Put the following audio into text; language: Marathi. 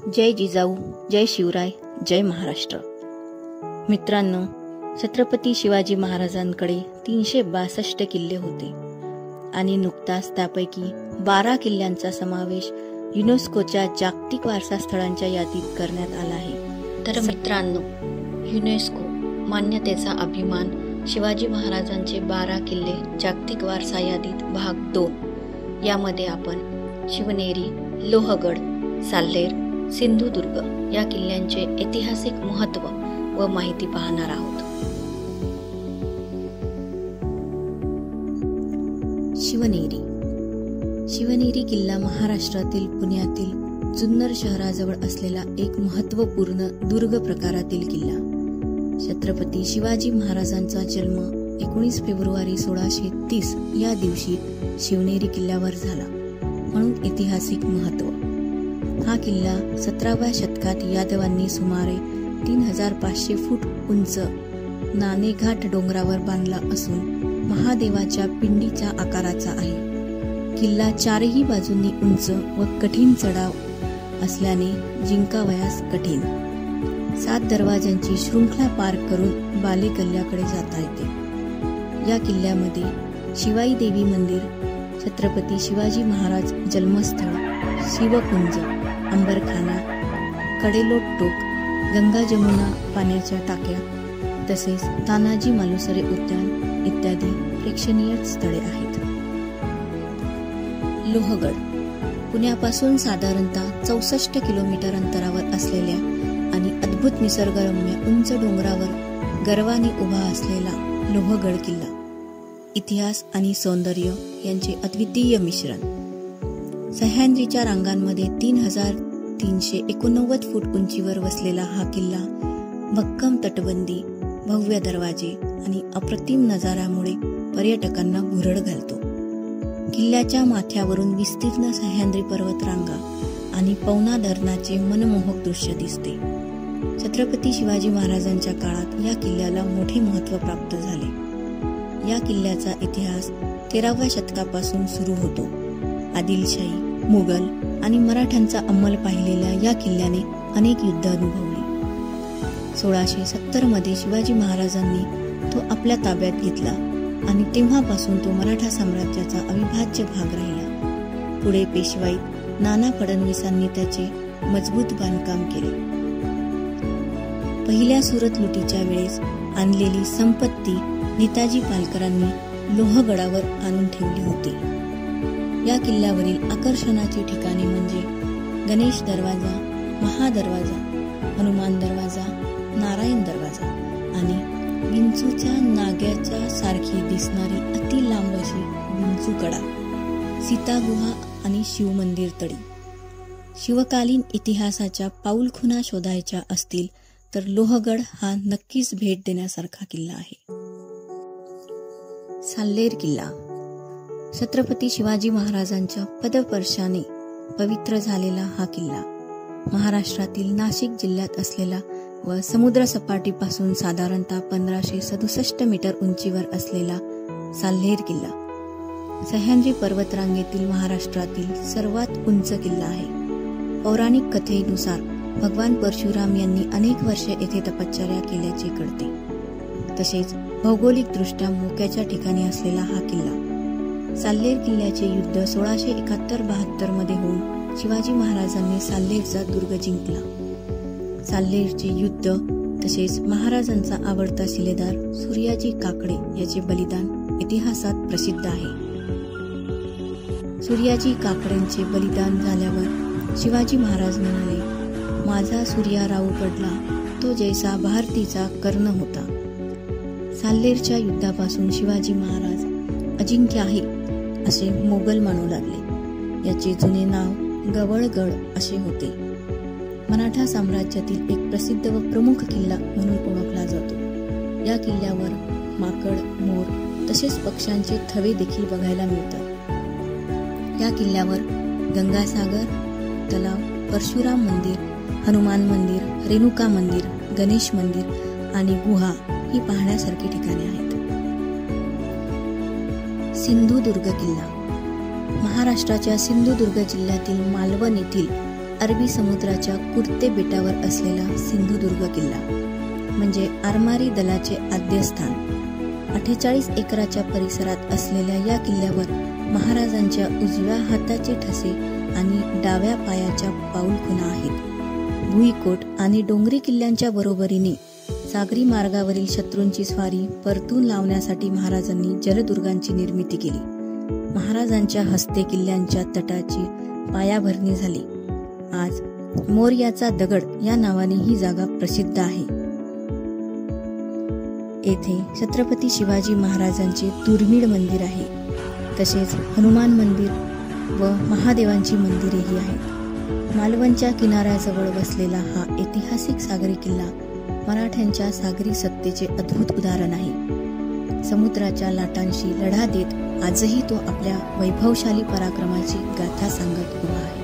जय जिजाऊ, जय शिवराय, जय महाराष्ट्र. मित्रांनो, छत्रपती शिवाजी महाराजांकडे 362 किल्ले होते आणि नुकताच त्यापैकी 12 किल्ल्यांचा समावेश युनेस्कोच्या जागतिक वारसा स्थळांच्या यादीत करण्यात आला आहे. तर मित्रांनो, युनेस्को मान्यतेचा अभिमान शिवाजी महाराजांचे 12 किल्ले जागतिक वारसा यादीत भाग 2 यामध्ये आपण शिवनेरी, लोहगड, साल्हेर, सिंधुदुर्ग या किल्ल्यांचे ऐतिहासिक महत्त्व व माहिती पाहणार आहोत. शिवनेरी किल्ला महाराष्ट्रातील पुण्यातील जुन्नर शहराजवळ असलेला एक महत्त्वपूर्ण दुर्ग प्रकारातील किल्ला. छत्रपती शिवाजी महाराजांचा जन्म 19 फेब्रुवारी 1630 या दिवशी शिवनेरी किल्ल्यावर झाला, म्हणून ऐतिहासिक महत्त्व. हा किल्ला 17व्या शतकात यादवांनी सुमारे 3500 फूट उंच नाणेघाट डोंगरावर बांधला असून महादेवाच्या पिंडीच्या आकाराचा आहे. किल्ला चारही बाजूंनी उंच व कठीण चढाव असल्याने जिंकावयास कठीण. 7 दरवाजांची शृंखला पार करून बालेकिल्ल्याकडे जाता येते. या किल्ल्यामध्ये शिवाई देवी मंदिर, छत्रपती शिवाजी महाराज जन्मस्थळ, शिवकुंज, अंबरखाना, कडेलोट टोक, गंगा जमुना पाण्याच्या टाक्या तसेच तानाजी मालुसरे उद्यान इत्यादी प्रेक्षणीय स्थळे आहेत. लोहगड पुण्यापासून साधारणतः 64 किलोमीटर अंतरावर असलेल्या आणि अद्भुत निसर्गरम्य उंच डोंगरावर गर्वाने उभा असलेला लोहगड किल्ला. इतिहास आणि सौंदर्य यांचे अद्वितीय मिश्रण. सह्याद्रीच्या रांगांमध्ये 3389 फूट उंचीवर वसलेला हा किल्ला भक्कम तटबंदी, भव्य दरवाजे आणि अप्रतिम नजाऱ्यामुळे पर्यटकांना भुरळ घालतो. किल्ल्याच्या माथ्यावरून विस्तीर्ण सह्याद्री पर्वत रांगा आणि पवना धरणाचे मनमोहक दृश्य दिसते. छत्रपती शिवाजी महाराजांच्या काळात या किल्ल्याला मोठे महत्त्व प्राप्त झाले. या किल्ल्याचा इतिहास 13व्या शतकापासून सुरू होतो. आदिलशाही, मुघल आणि मराठ्यांचा अंमल पाहिलेल्या या किल्ल्याने अनेक युद्ध अनुभवली. 1670 मध्ये शिवाजी महाराजांनी तो आपल्या ताब्यात घेतला आणि तेव्हापासून तो मराठा साम्राज्याचा अविभाज्य भाग राहिला. पुढे पेशवाईत नाना फडणवीसांनी त्याचे मजबूत बांधकाम केले. पहिल्या सुरत लुटीच्या वेळेस आणलेली संपत्ती नेताजी पालकरांनी लोहगडावर आणून ठेवली होती. या किल्ल्यावरील आकर्षणाची ठिकाणे म्हणजे गणेश दरवाजा, महादरवाजा, हनुमान दरवाजा, नारायण दरवाजा आणि विंचूच्या नाग्याच्या सारखी दिसणारी अति लांब अशी विंचू कडा, सीतागुहा आणि शिवमंदिर तळी. शिवकालीन इतिहासाच्या पाऊलखुणा शोधायच्या असतील तर लोहगड हा नक्कीच भेट देण्यासारखा किल्ला आहे. साल्हेर किल्ला छत्रपती शिवाजी महाराजांच्या पदस्पर्शाने पवित्र झालेला हा किल्ला महाराष्ट्रातील नाशिक जिल्ह्यात असलेला व समुद्रसपाटीपासून साधारणतः 1567 मीटर उंचीवर असलेला साल्हेर किल्ला सह्याद्री पर्वतरांगेतील महाराष्ट्रातील सर्वात उंच किल्ला आहे. पौराणिक कथेनुसार भगवान परशुराम यांनी अनेक वर्षे येथे तपश्चर्या केल्याचे कळते. तसेच भौगोलिकदृष्ट्या मोक्याच्या ठिकाणी असलेला हा किल्ला. साल्हेर किल्ल्याचे युद्ध 1671-72 मध्ये होऊन शिवाजी महाराजांनी साल्हेरचा दुर्ग जिंकला. साल्हेरचे युद्ध तसेच महाराजांचा आवडता शिलेदार सूर्याजी काकडे याचे बलिदान इतिहासात प्रसिद्ध आहे. सूर्याजी काकडेंचे बलिदान झाल्यावर शिवाजी महाराज म्हणाले, माझा सूर्या राऊ पडला तो जैसा भारतीचा कर्ण होता. साल्हेरच्या युद्धापासून शिवाजी महाराज अजिंक्य आहे असे मोगल मानू लागले. याचे जुने नाव गवळगड असे होते. मराठा साम्राज्यातील एक प्रसिद्ध व प्रमुख किल्ला म्हणून ओळखला जातो. या किल्ल्यावर माकड, मोर तसेच पक्ष्यांचे थवे देखील बघायला मिळतात. या किल्ल्यावर गंगासागर तलाव, परशुराम मंदिर, हनुमान मंदिर, रेणुका मंदिर, गणेश मंदिर आणि गुहा ही पाहण्यासारखी ठिकाणे आहेत. सिंधुदुर्ग किल्ला महाराष्ट्राच्या सिंधुदुर्ग जिल्ह्यातील मालवण येथील अरबी समुद्राच्या कुर्ते बेटावर असलेला सिंधुदुर्ग किल्ला म्हणजे आरमारी दलाचे आद्यस्थान. 48 एकराच्या परिसरात असलेल्या या किल्ल्यावर महाराजांच्या उजव्या हाताचे ठसे आणि डाव्या पायाच्या पाऊलखुणा आहेत. भुईकोट आणि डोंगरी किल्ल्यांच्या बरोबरीने सागरी मार्गावरील शत्रूंची स्वारी परतून लावण्यासाठी महाराजांनी जलदुर्गांची निर्मिती केली. महाराजांच्या हस्ते किल्ल्यांच्या तटाची पायाभरणी झाली. आज मोरयाचा दगड या नावाने ही जागा प्रसिद्ध आहे. येथे छत्रपती शिवाजी महाराजांचे दुर्मिळ मंदिर आहे. तसेच हनुमान मंदिर व महादेवांची मंदिरेही आहेत. मालवणच्या किनाऱ्याजवळ बसलेला हा ऐतिहासिक सागरी किल्ला मराठ्यांच्या सागरी सत्तेचे अद्भुत उदाहरण आहे. समुद्राच्या लाटांशी लढा देत आजही तो आपल्या वैभवशाली पराक्रमाची गाथा सांगत उभा आहे.